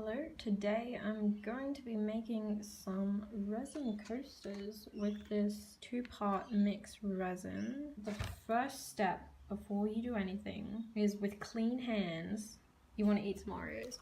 Hello, today I'm going to be making some resin coasters with this two-part mixed resin. The first step before you do anything is with clean hands, you want to eat some Oreos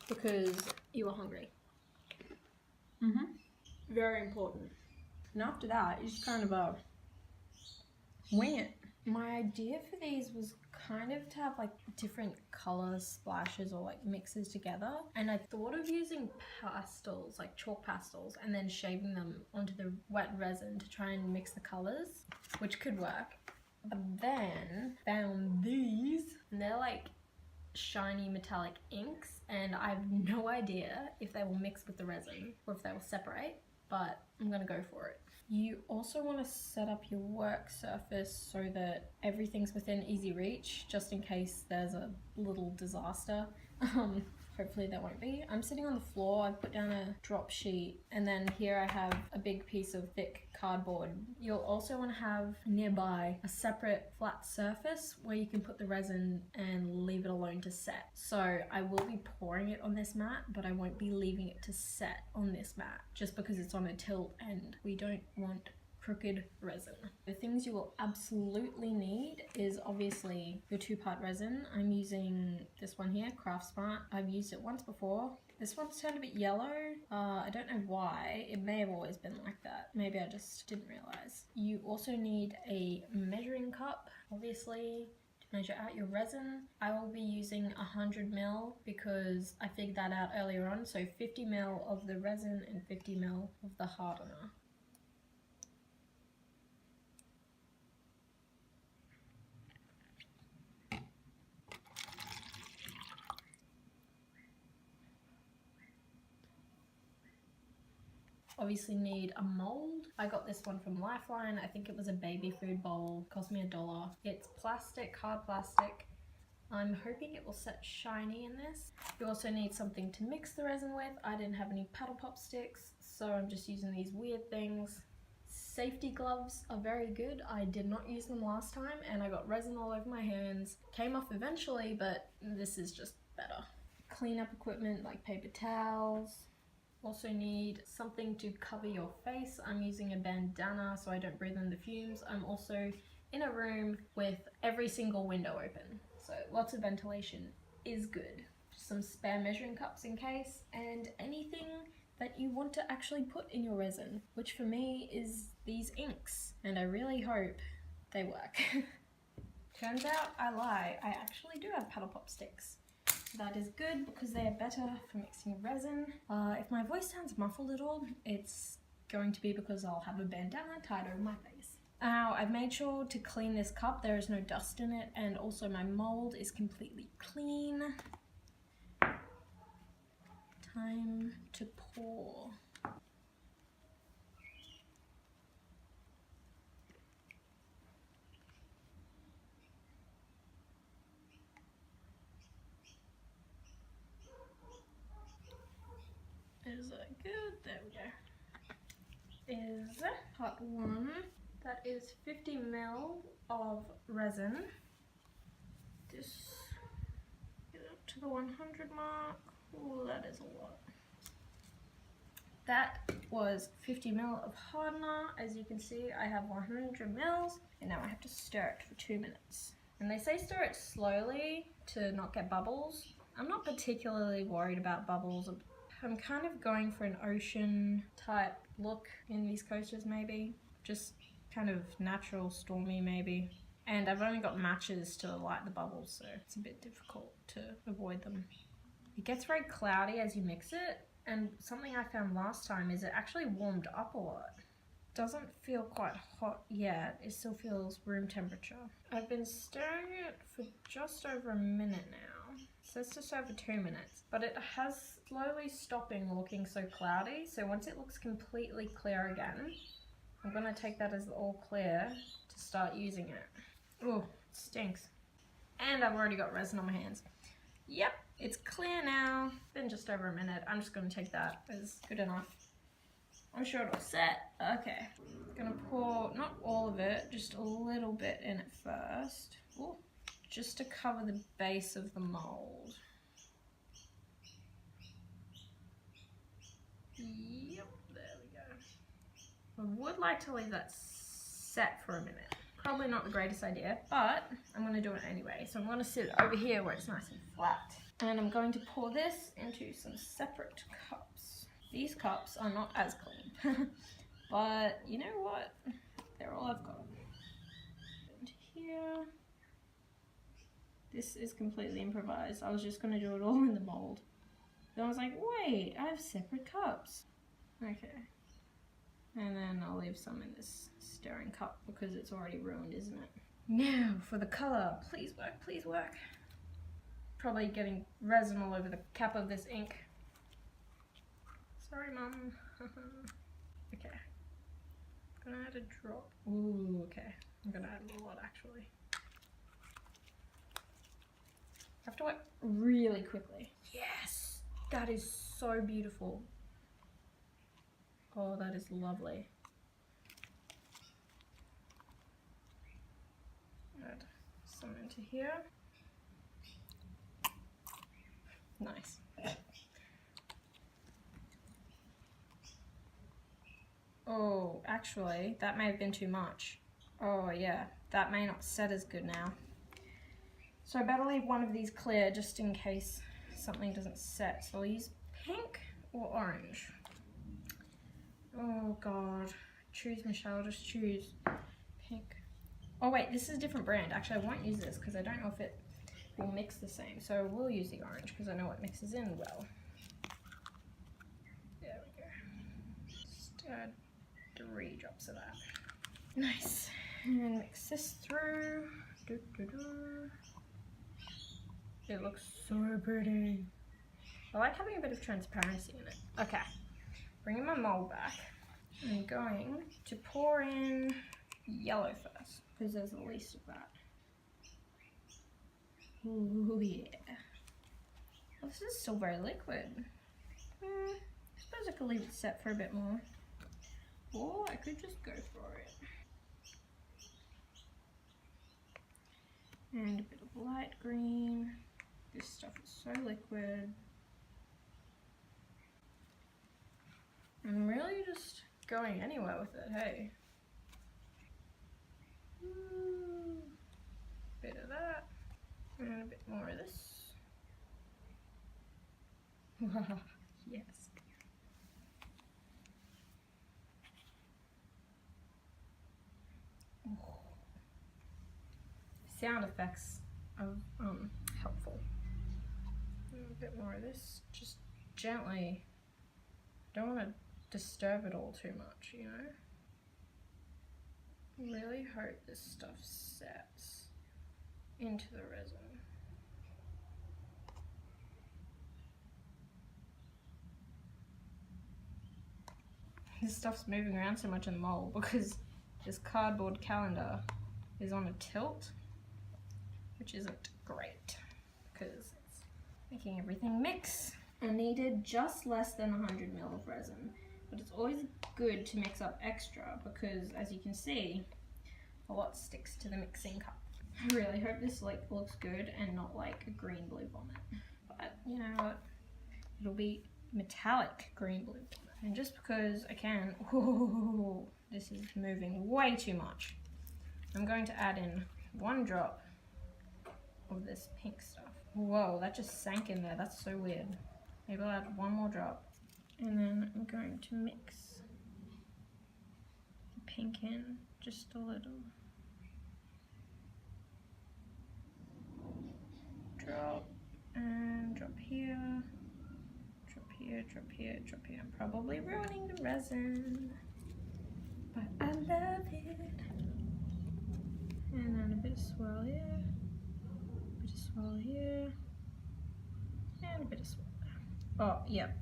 because you are hungry. Very important. And after that, you just kind of wing it. My idea for these was kind of to have like different color splashes or like mixes together, and I thought of using pastels, like chalk pastels, and then shaving them onto the wet resin to try and mix the colors, which could work. But then found these, and they're like shiny metallic inks, and I have no idea if they will mix with the resin or if they will separate, but I'm gonna go for it. You also want to set up your work surface so that everything's within easy reach, just in case there's a little disaster. Hopefully there won't be. I'm sitting on the floor, I've put down a drop sheet, and then here I have a big piece of thick cardboard. You'll also want to have nearby a separate flat surface where you can put the resin and leave it alone to set. So I will be pouring it on this mat, but I won't be leaving it to set on this mat just because it's on a tilt and we don't want crooked resin. The things you will absolutely need is obviously your two-part resin. I'm using this one here, Craft Smart. I've used it once before. This one's turned a bit yellow. I don't know why. It may have always been like that. Maybe I just didn't realize. You also need a measuring cup, obviously, to measure out your resin. I will be using 100 ml because I figured that out earlier on. So 50 ml of the resin and 50 ml of the hardener. Obviously need a mold. I got this one from Lifeline. I think it was a baby food bowl. It cost me $1. It's plastic, hard plastic. I'm hoping it will set shiny in this. You also need something to mix the resin with. I didn't have any paddle pop sticks, so I'm just using these weird things. Safety gloves are very good. I did not use them last time and I got resin all over my hands. Came off eventually, but this is just better. Cleanup equipment like paper towels. Also need something to cover your face. I'm using a bandana so I don't breathe in the fumes. I'm also in a room with every single window open, so lots of ventilation is good. Some spare measuring cups in case, and anything that you want to actually put in your resin, which for me is these inks, and I really hope they work. Turns out I lie, I actually do have paddle pop sticks. That is good because they are better for mixing resin. If my voice sounds muffled at all, it's going to be because I'll have a bandana tied over my face. Now, I've made sure to clean this cup. There is no dust in it, and also my mold is completely clean. Time to pour. Is that good? There we go. Is part one. That is 50 ml of resin. This get up to the 100 mark. Ooh, that is a lot. That was 50 ml of hardener. As you can see, I have 100 ml, and now I have to stir it for 2 minutes. And they say stir it slowly to not get bubbles. I'm not particularly worried about bubbles. I'm kind of going for an ocean type look in these coasters maybe. Just kind of natural, stormy maybe. And I've only got matches to light the bubbles, so it's a bit difficult to avoid them. It gets very cloudy as you mix it, and something I found last time is it actually warmed up a lot. Doesn't feel quite hot yet, it still feels room temperature. I've been stirring it for just over a minute now. It says to stir for 2 minutes, but it has slowly stopping looking so cloudy, so once it looks completely clear again, I'm gonna take that as all clear to start using it. Oh, it stinks. And I've already got resin on my hands. Yep, it's clear now. Been just over a minute. I'm just gonna take that as good enough. I'm sure it'll set. Okay, gonna pour not all of it, just a little bit in it first. Ooh, just to cover the base of the mold. I would like to leave that set for a minute. Probably not the greatest idea, but I'm going to do it anyway. So I'm going to sit it over here where it's nice and flat. And I'm going to pour this into some separate cups. These cups are not as clean, but you know what? They're all I've got. And here. This is completely improvised. I was just going to do it all in the mold. Then I was like, wait, I have separate cups. Okay. And then I'll leave some in this stirring cup because it's already ruined, isn't it? Now for the colour. Please work, please work. Probably getting resin all over the cap of this ink. Sorry, Mum. Okay. I'm gonna add a drop. Ooh, okay. I'm gonna add a lot actually. I have to work really quickly. Yes! That is so beautiful. Oh, that is lovely. Add some into here. Nice. Oh, actually, that may have been too much. Oh yeah, that may not set as good now. So I better leave one of these clear just in case something doesn't set. So I'll use pink or orange. Oh god, choose Michelle, just choose pink. Oh wait, this is a different brand. Actually, I won't use this because I don't know if it will mix the same. So we'll use the orange because I know it mixes in well. There we go. Just add 3 drops of that. Nice. And mix this through. It looks so pretty. I like having a bit of transparency in it. Okay. Bringing my mold back, I'm going to pour in yellow first because there's the least of that. Ooh yeah. Well, this is still very liquid. I suppose I could leave it set for a bit more, or I could just go for it. And a bit of light green. This stuff is so liquid. I'm really just going anywhere with it, hey. Bit of that, and a bit more of this. Yes. Oh. Sound effects are helpful. And a bit more of this, just gently. Don't want to disturb it all too much, you know? Really hope this stuff sets into the resin. This stuff's moving around so much in the mold because this cardboard calendar is on a tilt, which isn't great because it's making everything mix. I needed just less than 100 ml of resin, but it's always good to mix up extra because, as you can see, a lot sticks to the mixing cup. I really hope this looks good and not like a green blue vomit, but you know what, it'll be metallic green blue vomit. And just because I can, ooh, this is moving way too much, I'm going to add in 1 drop of this pink stuff. Whoa, that just sank in there, that's so weird. Maybe I'll add 1 more drop. And then I'm going to mix the pink in just a little. Drop, and drop here, drop here, drop here, drop here. I'm probably ruining the resin, but I love it. And then a bit of swirl here, a bit of swirl here, and a bit of swirl there. Oh, yep.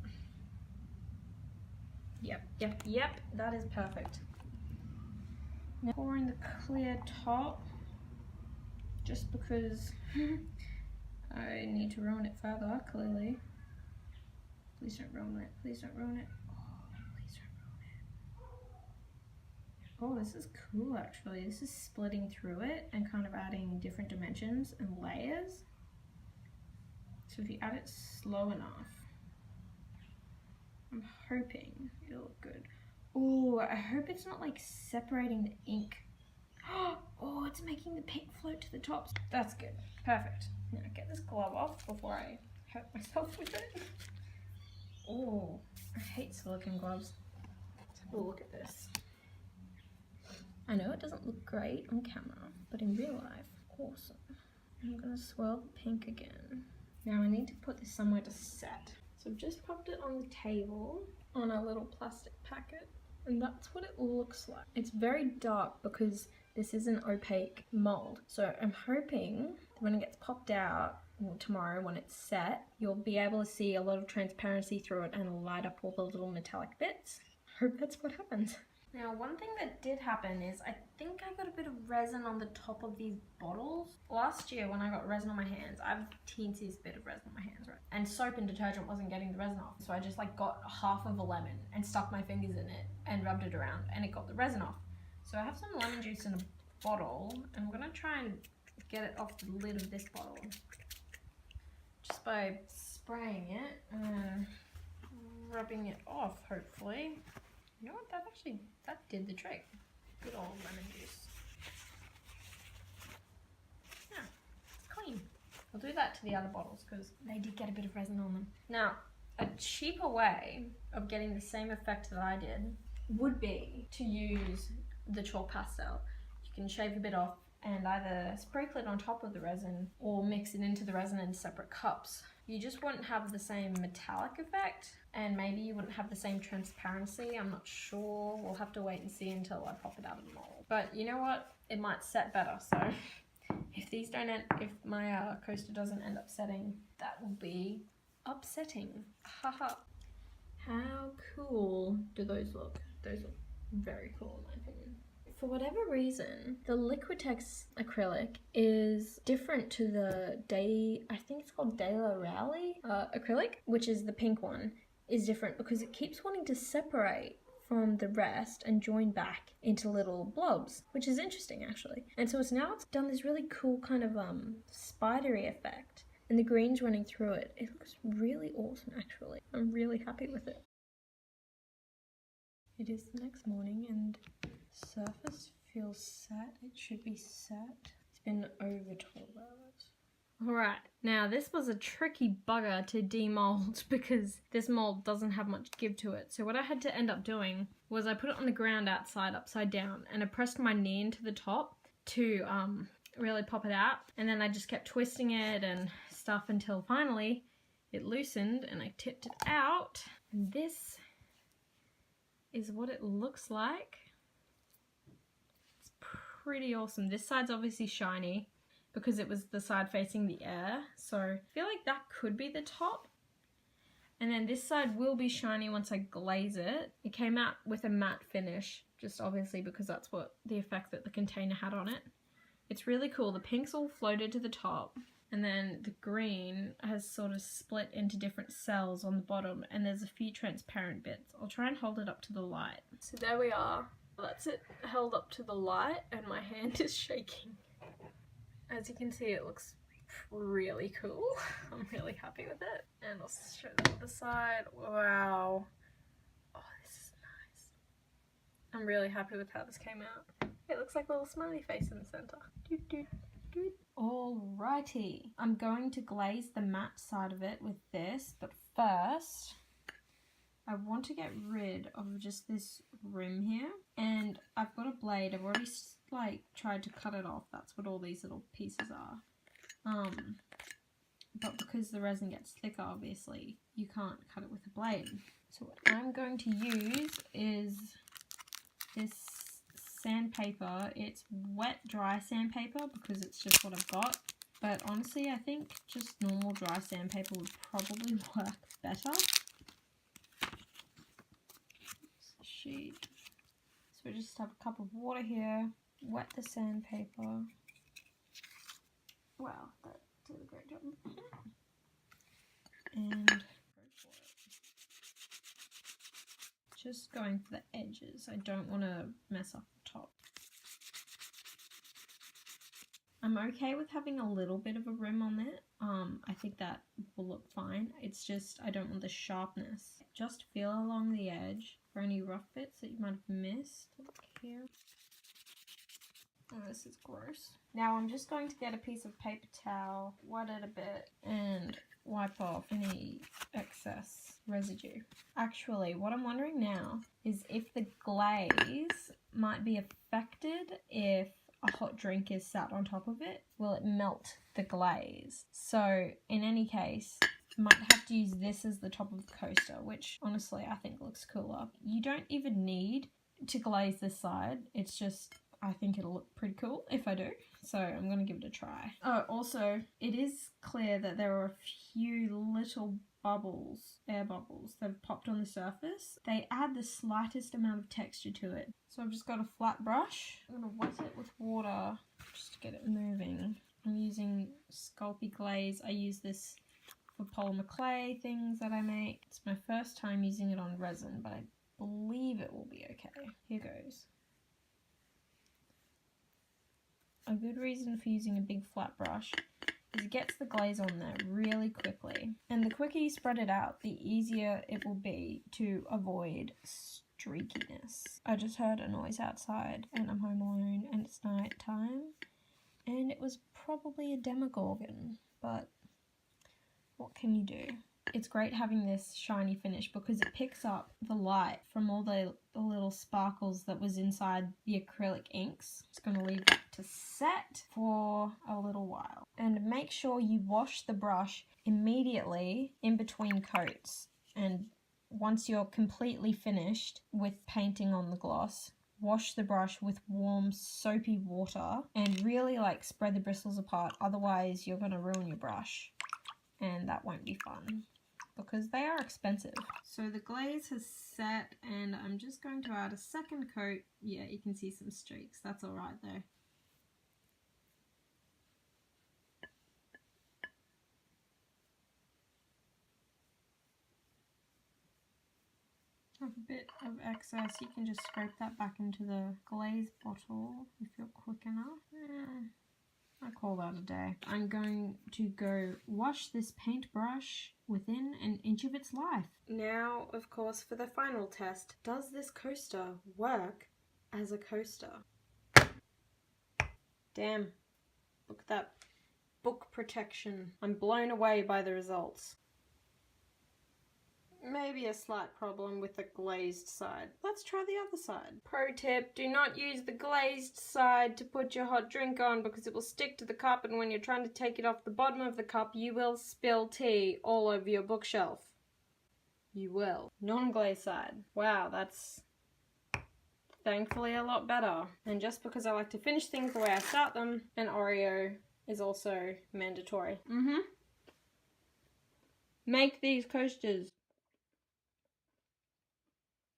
Yep, that is perfect. Now pouring the clear top, just because I need to ruin it further, clearly. Please don't ruin it, please don't ruin it. Oh, please don't ruin it. Oh, this is cool actually. This is splitting through it and kind of adding different dimensions and layers. So if you add it slow enough, I'm hoping it'll look good. Oh, I hope it's not like separating the ink. Oh, it's making the pink float to the top. That's good. Perfect. Now get this glove off before I hurt myself with it. Oh, I hate silicone gloves. Let's have a look at this. I know it doesn't look great on camera, but in real life, awesome. I'm gonna swirl the pink again. Now I need to put this somewhere to set. So I've just popped it on the table on a little plastic packet, and that's what it looks like. It's very dark because this is an opaque mold. So I'm hoping that when it gets popped out tomorrow when it's set, you'll be able to see a lot of transparency through it and light up all the little metallic bits. Hope that's what happens. Now, one thing that did happen is I think I got a bit of resin on the top of these bottles. Last year when I got resin on my hands, I have a teensy bit of resin on my hands, right? And soap and detergent wasn't getting the resin off. So I just like got half of a lemon and stuck my fingers in it and rubbed it around and it got the resin off. So I have some lemon juice in a bottle and I'm gonna try and get it off the lid of this bottle. Just by spraying it and rubbing it off, hopefully. You know what, that did the trick. Good old lemon juice. Yeah, it's clean. I'll do that to the other bottles because they did get a bit of resin on them. Now, a cheaper way of getting the same effect that I did would be to use the chalk pastel. You can shave a bit off and either sprinkle it on top of the resin or mix it into the resin in separate cups. You just wouldn't have the same metallic effect and maybe you wouldn't have the same transparency. I'm not sure. We'll have to wait and see until I pop it out of the mold. But you know what? It might set better. So if my coaster doesn't end up setting, that will be upsetting. Haha. How cool do those look? Those look very cool in my opinion. For whatever reason, the Liquitex acrylic is different to the I think it's called De La Rally acrylic, which is the pink one, is different because it keeps wanting to separate from the rest and join back into little blobs, which is interesting actually. And so it's done this really cool kind of spidery effect, and the green's running through it. It looks really awesome actually. I'm really happy with it. It is the next morning and surface feels set. It should be set. It's been over 12 hours. Alright, now this was a tricky bugger to demold because this mold doesn't have much give to it. So what I had to end up doing was I put it on the ground outside, upside down, and I pressed my knee into the top to really pop it out. And then I just kept twisting it and stuff until finally it loosened and I tipped it out. And this is what it looks like. It's pretty awesome. This side's obviously shiny because it was the side facing the air, so I feel like that could be the top. And then this side will be shiny once I glaze it. It came out with a matte finish, just obviously because that's what the effect that the container had on it. It's really cool. The pink's all floated to the top, and then the green has sort of split into different cells on the bottom, and there's a few transparent bits. I'll try and hold it up to the light. So there we are. That's it held up to the light, and my hand is shaking. As you can see, it looks really cool. I'm really happy with it. And I'll show the other side. Wow. Oh, this is nice. I'm really happy with how this came out. It looks like a little smiley face in the center. Alrighty. I'm going to glaze the matte side of it with this, but first I want to get rid of just this rim here, and I've got a blade. I've already tried to cut it off. That's what all these little pieces are. But because the resin gets thicker, obviously you can't cut it with a blade. So what I'm going to use is this sandpaper. It's wet dry sandpaper because it's just what I've got. But honestly, I think just normal dry sandpaper would probably work better. Sheet. So we just have a cup of water here, wet the sandpaper. Wow, that did a great job. And go for it. Just going for the edges. I don't want to mess up the top. I'm okay with having a little bit of a rim on it. I think that will look fine. It's just I don't want the sharpness just feel along the edge for any rough bits that you might have missed. Look here. Oh, this is gross. Now I'm just going to get a piece of paper towel, wet it a bit, and wipe off any excess residue. Actually, what I'm wondering now is if the glaze might be affected if a hot drink is sat on top of it. Will it melt the glaze? So in any case, I might have to use this as the top of the coaster, which honestly I think looks cooler. You don't even need to glaze this side. It's just, I think it'll look pretty cool if I do. So I'm going to give it a try. Oh, also, it is clear that there are a few little bubbles, air bubbles, that have popped on the surface. They add the slightest amount of texture to it. So I've just got a flat brush. I'm going to wet it with water just to get it moving. I'm using Sculpey glaze. I use this for polymer clay things that I make. It's my first time using it on resin, but I believe it will be okay. Here goes. A good reason for using a big flat brush is it gets the glaze on there really quickly. And the quicker you spread it out, the easier it will be to avoid streakiness. I just heard a noise outside and I'm home alone and it's night time. And it was probably a Demogorgon, but what can you do? It's great having this shiny finish because it picks up the light from all the little sparkles that was inside the acrylic inks. Just going to leave that to set for a little while. And make sure you wash the brush immediately in between coats. And once you're completely finished with painting on the gloss, wash the brush with warm soapy water and really spread the bristles apart. Otherwise you're going to ruin your brush and that won't be fun, because they are expensive. So the glaze has set and I'm just going to add a second coat. Yeah, you can see some streaks. That's all right though. Have a bit of excess. You can just scrape that back into the glaze bottle if you're quick enough. I call that a day. I'm going to go wash this paintbrush within an inch of its life. Now, of course, for the final test, does this coaster work as a coaster? Damn, look at that book protection. I'm blown away by the results. Maybe a slight problem with the glazed side. Let's try the other side. Pro tip, do not use the glazed side to put your hot drink on because it will stick to the cup, and when you're trying to take it off the bottom of the cup, you will spill tea all over your bookshelf. You will. Non-glazed side. Wow, that's thankfully a lot better. And just because I like to finish things the way I start them, an Oreo is also mandatory. Make these coasters.